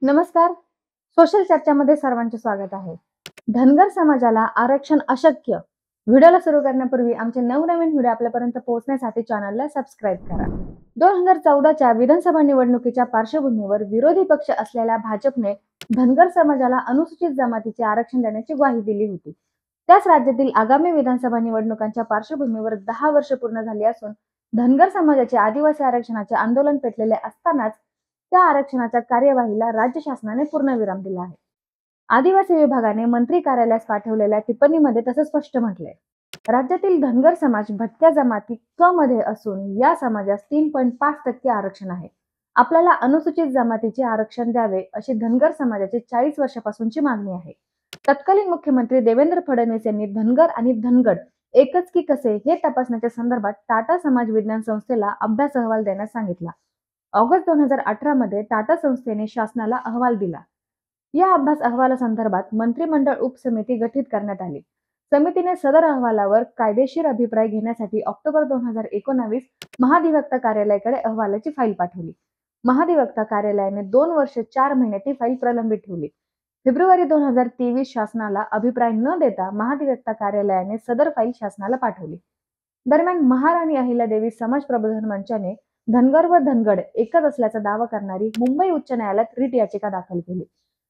नमस्कार. सोशल चर्चामध्ये सर्वांचे स्वागत आहे. धनगर समाजाला आरक्षण अशक्य. व्हिडिओला सुरू करण्यापूर्वी आमचे नवनवीन व्हिडिओ आपल्यापर्यंत पोहोचण्यासाठी चॅनलला सबस्क्राईब करा. 2014च्या विधानसभा निवडणुकीच्या पार्श्वभूमीवर विरोधी पक्ष असलेल्या भाजपने धनगर समाजाला अनुसूचित जमातीचे आरक्षण देण्याची ग्वाही दिली होती. त्याच राज्यातील आगामी विधानसभा निवडणुकांच्या पार्श्वभूमीवर 10 वर्ष पूर्ण झाली असून धनगर समाजाचे आदिवासी आरक्षणाचे आंदोलन पेटलेले असतानाच त्या आरक्षणाच्या कार्यवाहीला राज्य शासनाने पूर्णविराम दिला आहे. आदिवासी विभागाने मंत्री कार्यालयास पाठवलेल्या टिप्पणीमध्ये तसं स्पष्ट म्हटलंय. राज्यातील धनगर समाज भटक्या जमाती क मध्ये असून या समाजास 3.5% आरक्षण आहे. आपल्याला अनुसूचित जमातीचे आरक्षण द्यावे अशी धनगर समाजाची 40 वर्षापासूनची मागणी आहे. तत्कालीन मुख्यमंत्री देवेंद्र फडणवीस यांनी धनगर आणि धनगड एकच की कसे हे तपासण्याच्या संदर्भात टाटा समाज विज्ञान संस्थेला अभ्यास अहवाल देण्यास सांगितला. ऑगस्ट 2018 मध्ये टाटा संस्थेने शासनाला अहवाल दिला. या अभ्यास अहवालासंदर्भात मंत्रिमंडळ उपसमिती गठीत करण्यात आली. समितीने सदर अहवालावर कायदेशीर अभिप्राय घेण्यासाठी ऑक्टोबर 2019 महाधिवक्ता कार्यालयाकडे अहवालाची फाईल पाठवली. महाधिवक्ता कार्यालयाने 2 वर्ष 4 महिने ती फाईल प्रलंबित ठेवली. फेब्रुवारी 2023 शासनाला अभिप्राय न देता महाधिवक्ता कार्यालयाने सदर फाईल शासनाला पाठवली. दरम्यान महाराणी अहिल्यादेवी समाज प्रबोधन मंचाने धनगर व धनगड एकच असल्याचा दावा करणारी मुंबई उच्च न्यायालयात रिट याचिका दाखल केली.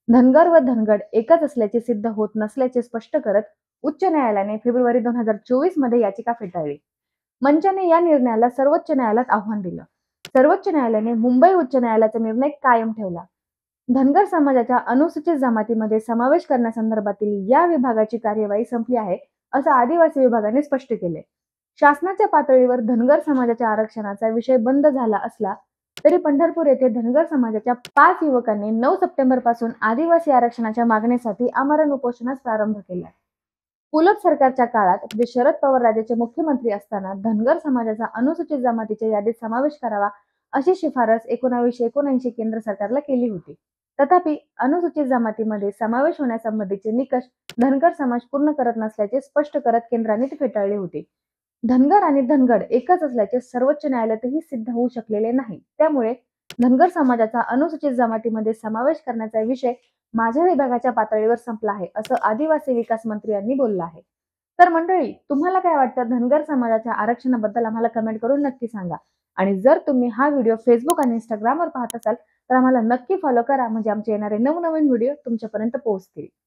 धनगर व धनगड एकच असल्याचे सिद्ध होत नसल्याचे स्पष्ट करत उच्च न्यायालयाने फेब्रुवारी 2024 मध्ये याचिका फेटाळली. मंचाने या निर्णयाला सर्वोच्च न्यायालयात आव्हान दिलं. सर्वोच्च न्यायालयाने मुंबई उच्च न्यायालयाचा निर्णय कायम ठेवला. धनगर समाजाच्या अनुसूचित जमातीमध्ये समावेश करण्यासंदर्भातील या विभागाची कार्यवाही संपली आहे, असं आदिवासी विभागाने स्पष्ट केले. शासनाच्या पातळीवर धनगर समाजाच्या आरक्षणाचा विषय बंद झाला असला तरी पंढरपूर येथे धनगर समाजाच्या 5 युवकांनी 9 सप्टेंबर पासून आदिवासी आरक्षणाच्या मागणीसाठी आमरण उपोषणास प्रारंभ केला. उलट सरकारच्या काळात म्हणजे शरद पवार राज्याचे मुख्यमंत्री असताना धनगर समाजाचा अनुसूचित जमातीच्या यादीत समावेश करावा अशी शिफारस 1979 केंद्र सरकारला केली होती. तथापि अनुसूचित जमातीमध्ये समावेश होण्यासंबंधीचे निकष धनगर समाज पूर्ण करत नसल्याचे स्पष्ट करत केंद्राने ते फेटाळले होते. धनगर आणि धनगड एकच असल्याचे सर्वोच्च न्यायालयातही सिद्ध होऊ शकलेले नाही. त्यामुळे धनगर समाजाचा अनुसूचित जमातीमध्ये समावेश करण्याचा विषय माझ्या विभागाच्या पातळीवर संपला आहे, असं आदिवासी विकास मंत्री यांनी बोललं आहे. तर मंडळी, तुम्हाला काय वाटतं धनगर समाजाच्या आरक्षणाबद्दल आम्हाला कमेंट करून नक्की सांगा. आणि जर तुम्ही हा व्हिडिओ फेसबुक आणि इंस्टाग्रामवर पाहत असाल तर आम्हाला नक्की फॉलो करा, म्हणजे आमचे येणारे नवनवीन व्हिडिओ तुमच्यापर्यंत पोहोचतील.